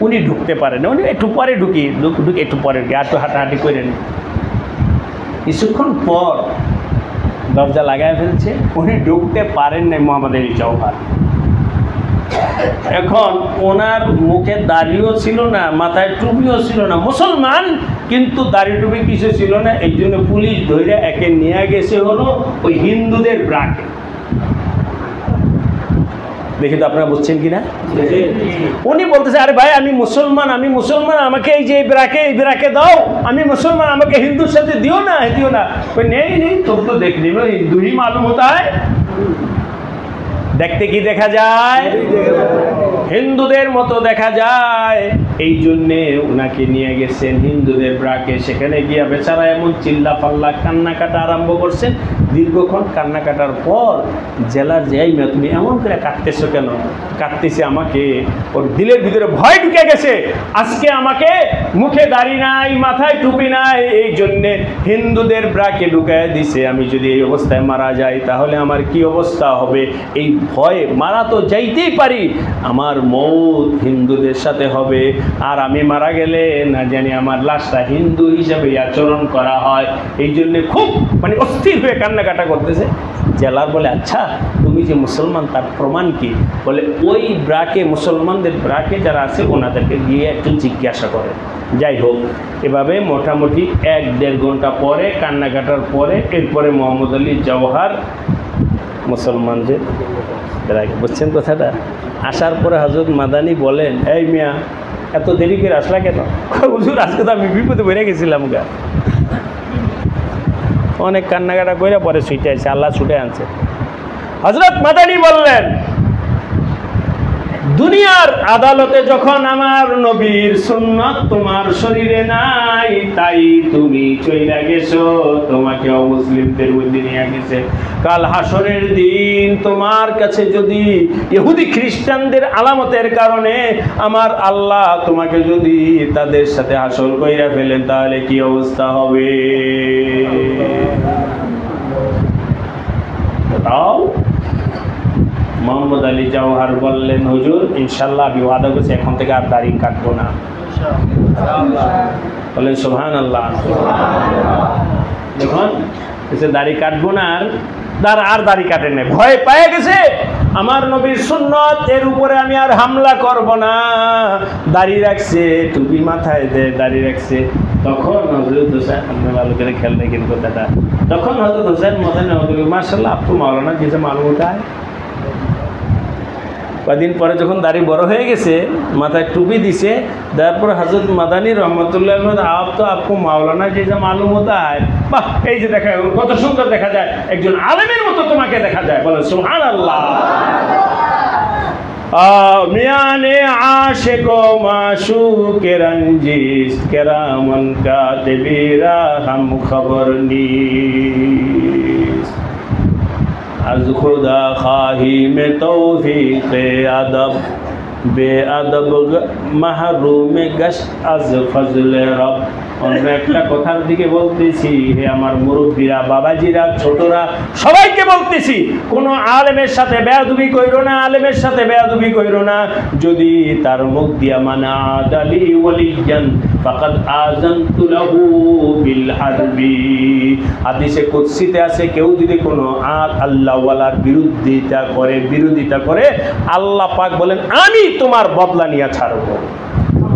উনি ঢুকতে পারেন, উনি একটু পরে ঢুকে একটু পরে ঢুকে একটু হাঁটাহাঁটি করেন। কিছুক্ষণ পর দরজা লাগায় ফেলছে, উনি ঢুকতে পারেন নাই মোহাম্মদ আলী জওহার। এখন ওনার মুখে দাড়িও ছিল না, মাথায় টুপিও ছিল না, মুসলমান কিন্তু দাড়ি টুপি কিছু ছিল না। এই জন্য পুলিশ ধরে একে নিয়ে গেছে হলো ওই হিন্দুদের ব্রাকে। দেখি তো আপনারা বুঝছেন কিনা? উনি বলতেছে, আরে ভাই আমি মুসলমান, আমি মুসলমান, আমাকে এই যে এই ব্রাকে দাও, আমি মুসলমান, আমাকে হিন্দুর সাথে দিও না, দিও না। নেই নেই, তোর তো দেখ নিল, হিন্দু ही मालूम होता है। দেখতে কি দেখা যায়? হিন্দুদের মতো দেখা যায়। এই জন্যে ওনাকে নিয়ে গেছেন হিন্দুদের ব্রাকে। সেখানে গিয়া বেচারা এমন চিল্লা পাল্লা কান্না কাটা আরম্ভ করছেন। দীর্ঘক্ষণ কান্না কাটার পর জেলার যাই না, তুমি এমন করে কাঁদতেছো কেন? কাঁদতেছে, আমাকে ওর দিলের ভিতরে ভয় ঢুকে গেছে, আজকে আমাকে মুখে দাড়ি নাই, মাথায় টুপি নাই, এই জন্যে হিন্দুদের ব্রাকে ঢুকায় দিছে। আমি যদি এই অবস্থায় মারা যাই তাহলে আমার কি অবস্থা হবে? এই ভয়ে মারা তো যাইতেই পারি, আমার মৌত হিন্দুদের সাথে হবে, আর আমি মারা গেলে না জানি আমার লাশটা হিন্দু হিসাবে আচরণ করা হয়। এই জন্যে খুব মানে অস্থির হয়ে কান্নাকাটা করতেছে। জেলার বলে, আচ্ছা তুমি যে মুসলমান তার প্রমাণ কি? বলে ওই ব্রাকে, মুসলমানদের ব্রাকে যারা আছে ওনাদেরকে গিয়ে একটু জিজ্ঞাসা করে। যাই হোক, এভাবে মোটামুটি 1-1.5 ঘন্টা পরে কান্নাকাটার পরে এরপরে মোহাম্মদ আলী জওহার মুসলমানদের ব্রাকে, বুঝছেন কথাটা? আসার পরে হযরত মাদানী বলেন, এই মিয়া এত দেরি করে আসলা কেন? হুজুর আজকে তো আমি বিপদে বেড়ে গেছিলাম গা। অনেক কান্নাকাটা করে পরে ছুটে আসছে, আল্লাহ ছুটে আনছে। হযরত মাদানী বললেন, দুনিয়ার আদালতে যখন আমার নবীর সুন্নাত তোমার শরীরে নাই, তাই তুমি চইলা গেছো, তোমাকে অমুসলিমদের মধ্যে নিয়ে গেছে। কাল হাসরের দিন তোমার কাছে যদি ইহুদি খ্রিস্টানদের আলামতের কারণে আমার আল্লাহ তোমাকে যদি তাদের সাথে হাসর কইরা ফেলেন, তাহলে কি অবস্থা হবে? তাও মোহাম্মদ আলী জওহার বললেন, হুজুর ইনশাল্লাহ আমি ওয়াদা করছি এখন থেকে আর দাড়ি কাটবো না। বলেন সুবহানাল্লাহ। দেখুন, দাড়ি কাটবো না, আর দাড়ি কাটেন না, ভয় পেয়ে গেছে আমার নবীর সুন্নত, এর উপরে আমি আর হামলা করব না। দাড়ি রাখছে, টুপি মাথায় দেয়, দাড়ি রাখছে। তখন হযরত হোসেন, আপনি ভালো করে খেয়াল রাখেন কথাটা, তখন হযরত হোসেন মাদানী মাশাআল্লাহ আপনি মাওলানা জিসে মালুম होता है। কদিন পরে যখন দাড়ি বড় হয়ে গেছে, মাথায় টুপি দিছে, তারপর হযরত মাদানী রহমতুল্লাহ আপ তো আপকো মাওলানা জেসা মালুম होता है। বাহ, এই যে দেখা কত সুন্দর দেখা যায়, একজন আলেমের মতো তোমাকে দেখা যায়। বলে সুবহানাল্লাহ। মিয়ানে আশিক ও মাশুক রঞ্জিশ কেরামন কাতিবিরা হাম খবর নিস। از خدا خواهی میں توفیق ادب بے ادب محروم گشت از فضل رب। অন্য একটা কথার দিকে বলতেছি, হে আমার মুরব্বীরা, বাবাজিরা, ছোটরা, সবাইকে বলতেছি, কোনো আলেমের সাথে বেয়াদবি কইরো না, আলেমের সাথে বেয়াদবি কইরো না। যদি তার মুখ দিয়া মানা আদালি ওয়ালিয়ান ফাকাদ আযানতু লাহু বিল হারবি। হাদিসে কুদসিতে আছে, কেউ যদি কোনো আল্লাহ ওয়ালার বিরোধিতা করে, আল্লাহ পাক বলেন আমি তোমার বদলা নিয়ে ছাড়ব।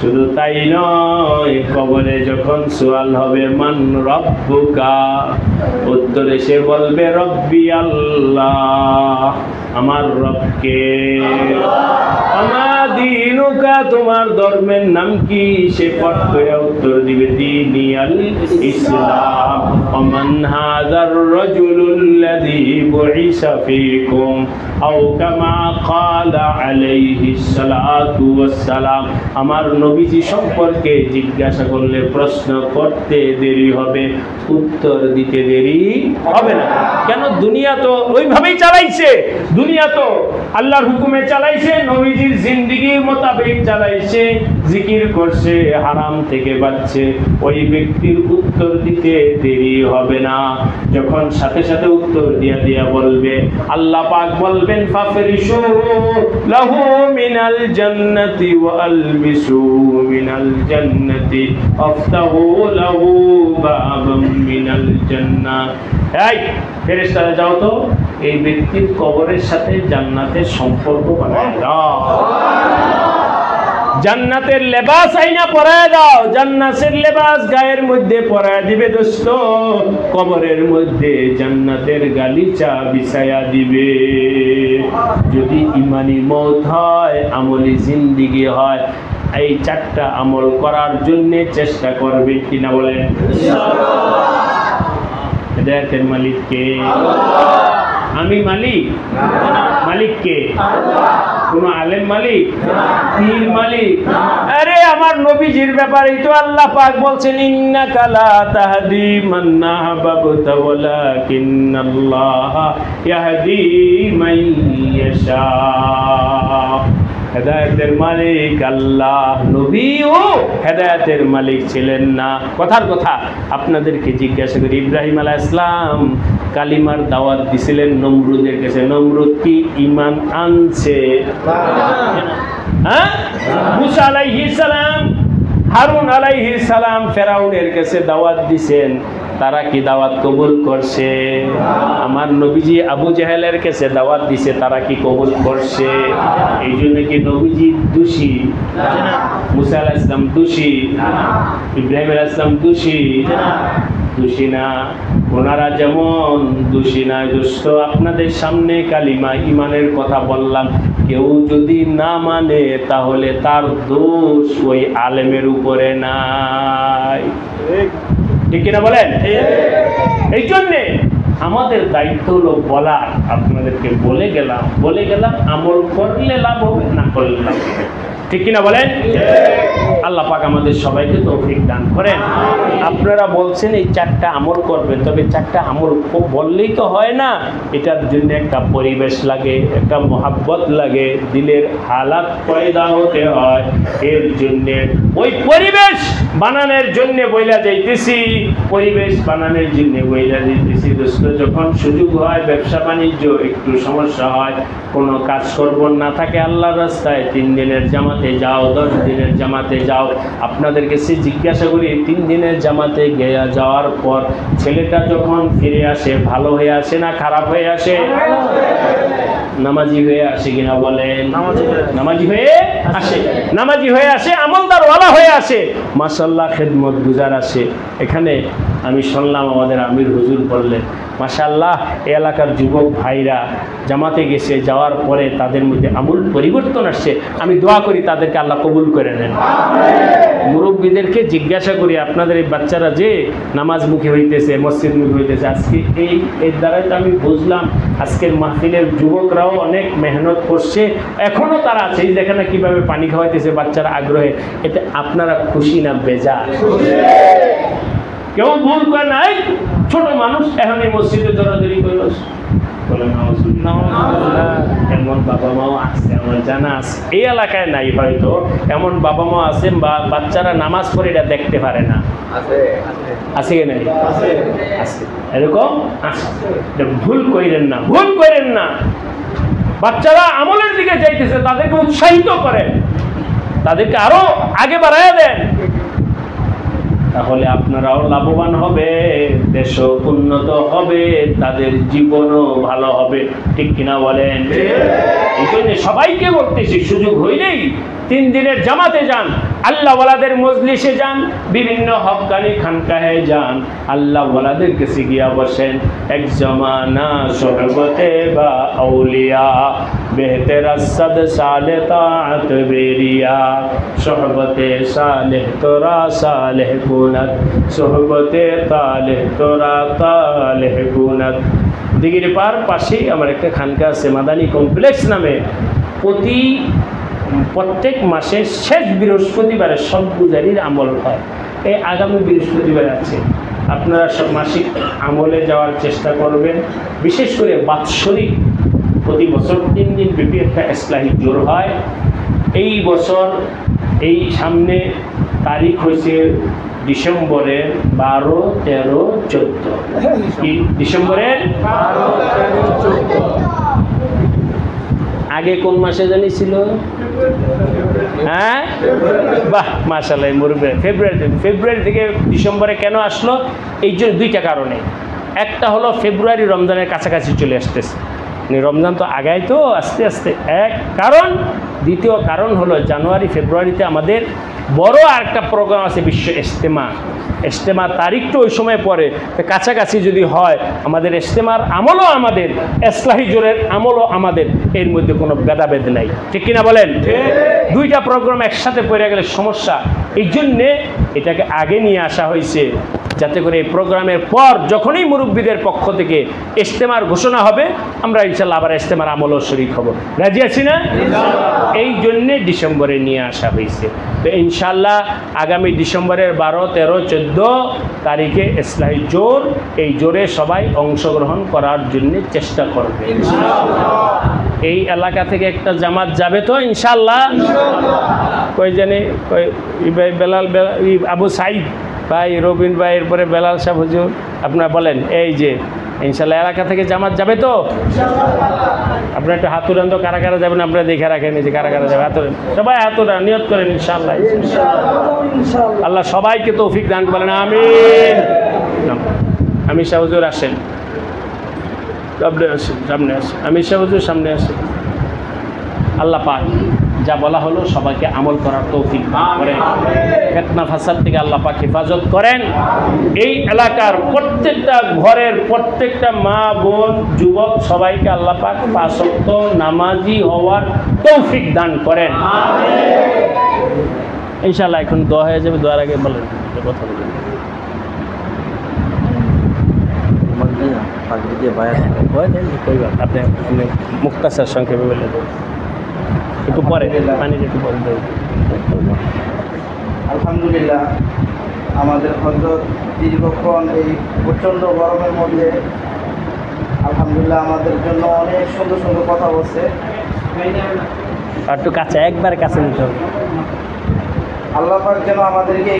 শুধু তাই নয়, কবরে যখন সুয়াল হবে মান রব্বুকা, উত্তরে সে বলবে রব্বি আল্লাহ, আমার রবকে। আমা দীনুকা, তোমার ধর্মের নাম কি? সে পট করে উত্তর দিবে দীনি আল ইসলাম। ওমান হাযার রাজুলুল্লাযী বুইসা ফীকুম আও কামা ক্বালা আলাইহিস সালাতু ওয়াস সালাম। আমার নবীজি সম্পর্কে জিজ্ঞাসা করলে, প্রশ্ন করতে দেরি হবে, উত্তর দিতে দেরি হবে না। কেন? দুনিয়া তো ওইভাবেই চালাইছে, দুনিয়া তো আল্লাহর হুকুমে চালাইছে, নবীজির জিন্দেগি মোতাবেক চালাইছে, জিকির করছে, হারাম থেকে বাঁচছে। ওই ব্যক্তির উত্তর দিতে দেরি হবে না। যখন সাথে সাথে উত্তর দিয়া বলবে, আল্লাহ পাক বলবেন ফাফরিশু লাহু মিনাল জান্নাতি ওয়া আলবিসু মিনাল জান্নাতি আফতাহু লাহু বাবাম মিনাল জান্নাহ। এই ফেরেশতারা, যাও তো এই ব্যক্তির কবরের সাথে জান্নাতের সম্পর্ক বানায় দাও, জান্নাতের লেবাস আইনা পরায় দাও, জান্নাতের লেবাস গায়ের মধ্যে পরায় দিবে দোস্ত, কবরের মধ্যে জান্নাতের গালিচা বিছায়া দিবে। যদি ইমানি মওত হয়, আমলি জিন্দেগি হয়, এই চারটা আমল করার জন্য চেষ্টা করবে কিনা বলেন? হেদায়েতের মালিক কে? আমি মালিক? মালিক কে? কোন আলেম মালিক? পীর মালিক? আরে আমার নবীজির ব্যাপারে তো আল্লাহ পাক বলছেন, ইন্নাকা লা তাহদি মান আহবাবতা ওয়ালাকিন্নাল্লাহা ইয়াহদি মান ইয়াশা। হেদায়েতের মালিক আল্লাহ, নবীও হেদায়েতের মালিক ছিলেন না। কথার কথা আপনাদেরকে জিজ্ঞাসা করি, ইব্রাহিম আলাইহিস সালাম কালিমার দাওয়াত দিছিলেন নমরুদের কাছে, নমরুদ কি ঈমান আনছে? হ্যাঁ। মুসা আলাইহিস সালাম, হারুন আলাইহিস সালাম ফেরাউনের কাছে দাওয়াত দিছেন, তারা কি দাওয়াত কবুল করছে? আমার নবীজি আবু জাহেলের কাছে দাওয়াত দিছে, তারা কি কবুল করছে? এই জন্য কি নবীজি দোষী? মুসা আলাইহিস সালাম দোষী? ইব্রাহিম আলাইহিস সালাম দোষী? দোষী না। ওনারা যেমন দোষী না, দোস্ত আপনাদের সামনে কালিমা ইমানের কথা বললাম, কেউ যদি না মানে তাহলে তার দোষ ওই আলেমের উপরে নাই, ঠিক কিনা বলেন? এই জন্যে আমাদের দায়িত্ব হলো বলার। আপনাদেরকে বলে গেলাম, আমল করলে লাভ হবে, না করলে লাভ হবে, ঠিক কিনা বলেন? আল্লাহ পাক আমাদের সবাইকে তৌফিক দান করেন। আপনারা বলছেন এই চারটা আমল করবেন, তবে চারটা আমল বললেই তো হয় না, এটার জন্য একটা পরিবেশ লাগে, একটা মহাব্বত লাগে, দিলের হালাত পয়দা হতে হয়। এর জন্যে ওই পরিবেশ বানানোর জন্য বইলা যাইতেছি, পরিবেশ বানানোর জন্য বইলা যাইতেছি দোস্ত। যখন সুযোগ হয়, ব্যবসা বাণিজ্য একটু সমস্যা হয়, কোনো কাজ করব না থাকে, আল্লাহর রাস্তায় 3 দিনের জামাতে যাও, 10 দিনের জামাতে যাও। আপনাদেরকে সে জিজ্ঞাসা করি, 3 দিনের জামাতে গিয়ে যাওয়ার পর ছেলেটা যখন ফিরে আসে, ভালো হয়ে আসে না খারাপ হয়ে আসে? নামাজি হয়ে আসে কিনা বলেন? নামাজি হয়ে আসে, নামাজি হয়ে আসে, আমলদার ওয়ালা হয়ে আসে, মাশাআল্লাহ খেদমত গুজার আসে। এখানে আমি শুনলাম আমাদের আমির হুজুর বললেন, মাশাআল্লাহ এই এলাকার যুবক ভাইরা জামাতে গেছে, যাওয়ার পরে তাদের মধ্যে আমূল পরিবর্তন আসছে। আমি দোয়া করি তাদেরকে আল্লাহ কবুল করে নেন। মুরব্বীদেরকে জিজ্ঞাসা করি, আপনাদের এই বাচ্চারা যে নামাজমুখী হইতেছে, মসজিদমুখী হইতেছে, আজকে এর দ্বারাই তো আমি বুঝলাম আজকের মাহফিলের যুবকরাও অনেক মেহনত করছে, এখনও তারা আছে। এই দেখেন না কীভাবে পানি খাওয়াইতেছে বাচ্চারা আগ্রহে। এতে আপনারা খুশি না বেজার? কেউ ভুল করে নাই, ছোট মানুষ এখন এই মসজিদে দৌড়াদৌড়ি করে এমন বাবা মাও আছে, আমার জানা আছে। এই এলাকায় নাই হয়তো, এমন বাবা মা আছেন বা বাচ্চারা নামাজ পড়ে এটা দেখতে পারে না, আছে কি নাই? আছে, এরকম আছে। ভুল করেন না, ভুল করেন না। বাচ্চারা আমলের দিকে যাইতেছে, তাদেরকে উৎসাহিত করেন, তাদেরকে আরো আগে বাড়ায় দেন, তাহলে আপনারাও লাভবান হবে, দেশও উন্নত হবে, তাদের জীবনও ভালো হবে, ঠিক কিনা বলেন? এই জন্য সবাইকে বলতেছি, সুযোগ হইলেই 3 দিনের জামাতে যান, আল্লাহ ওয়ালাদের মজলিসে যান, বিভিন্ন হক্কানি খানকাহে যান, আল্লাহ ওয়ালাদের কাছে গিয়া বসেন। এক জমানা সোহবতে বা আউলিয়া বেহতের আসদ সালে তাআত বেরিয়া, সোহবতে সালেহ তোরা সালেহ গুনাত, সোহবতে তালেহ তোরা তালেহ গুনাত। দিঘির পার পাশেই আমার একটা খানকা আছে মাদানী কমপ্লেক্স নামে। প্রত্যেক মাসের শেষ বৃহস্পতিবারে সব পূজারীর আমল হয়। এই আগামী বৃহস্পতিবার আছে, আপনারা সব মাসিক আমলে যাওয়ার চেষ্টা করবেন। বিশেষ করে বাৎসরিক প্রতি বছর 3 দিন ব্যাপী একটা ইসলাহি জোর হয়। এই বছর এই সামনে তারিখ হয়েছে ডিসেম্বরের 12, 13, 14। কি ডিসেম্বরের 12, 13, 14? আগে কোন মাসে জানি ছিল? হ্যাঁ, বাহ মাশাআল্লাহ, মুরব্বি। ফেব্রুয়ারি থেকে ডিসেম্বরে কেন আসলো? এই জন্য 2টা কারণে। একটা হলো ফেব্রুয়ারি রমজানের কাছাকাছি চলে আসতেছে, রমজান তো আগায় তো আস্তে আস্তে, এক কারণ। দ্বিতীয় কারণ হলো জানুয়ারি ফেব্রুয়ারিতে আমাদের বড় আর একটা প্রোগ্রাম আছে, বিশ্ব ইজতেমা। ইজতেমার তারিখটা ওই সময় পরে, কাছাকাছি যদি হয় আমাদের ইজতেমার আমলও আমাদের, ইসলাহি জোরের আমলও আমাদের, এর মধ্যে কোনো ভেদাভেদ নাই, ঠিক কিনা বলেন? 2টা প্রোগ্রাম একসাথে পড়ে গেলে সমস্যা। এই জন্যে এটাকে আগে নিয়ে আসা হয়েছে, যাতে করে এই প্রোগ্রামের পর যখনই মুরব্বীদের পক্ষ থেকে ইজতেমার ঘোষণা হবে, আমরা ইনশাল্লাহ আবার ইজতেমার আমলও শরীক হব। রাজি আছি না? এই জন্যে ডিসেম্বরে নিয়ে আসা হয়েছে। তো ইনশাল্লাহ আগামী ডিসেম্বরের 12, 13, 14 তারিখে ইসলাহি জোর, এই জোরে সবাই অংশগ্রহণ করার জন্য চেষ্টা করবে। এই এলাকা থেকে একটা জামাত যাবে তো ইনশাল্লাহ? কই জানি বেলাল আবু সাইদ ভাই, রবিন ভাই, এরপরে বেলাল সাহেব হুজুর, আপনারা বলেন। এই যে ইনশাল্লাহ এলাকা থেকে জামাত যাবে তো? আপনারা একটু হাত উড়ান তো, কারা কারা যাবেন আপনারা দেখে রাখেন, এই যে কারা কারা যাবে। হাত উড়ান, সবাই হাত উড়ান, নিয়ত করেন ইনশাল্লাহ। আল্লাহ সবাইকে তৌফিক দান করেন, আমিন। আমির সাহেব হুজুর আসেন, সামনে আসেন, সামনে আসেন। আমির সাহেব হুজুর সামনে আসেন। আল্লাহ পাক যা বলা হলো সবাইকে আমল করার তৌফিক দান করেন, ফিতনা ফাসাদ থেকে আল্লাহ পাক হেফাজত করেন। এই এলাকার প্রত্যেকটা ঘরের প্রত্যেকটা মা বোন যুবক সবাইকে আল্লাহ পাক 5 ওয়াক্ত নামাজি হওয়ার তৌফিক দান করেন, ইনশাআল্লাহ। এখন দোয়া হয়ে যাবে, দোয়ার আগে বলেন কথা বলেন। আপনি মুক্তাসার সংক্ষেপে বলে দেবেন, একটু পরে পানির একটু পরে দেবেন। আলহামদুলিল্লাহ, আমাদের হযরত দীর্ঘক্ষণ এই প্রচণ্ড গরমের মধ্যে আলহামদুলিল্লাহ আমাদের জন্য অনেক সুন্দর সুন্দর কথা বলছে। আর একটু কাছে, একবার কাছে নিতে হবে। আল্লাহ পাক যেন আমাদেরকে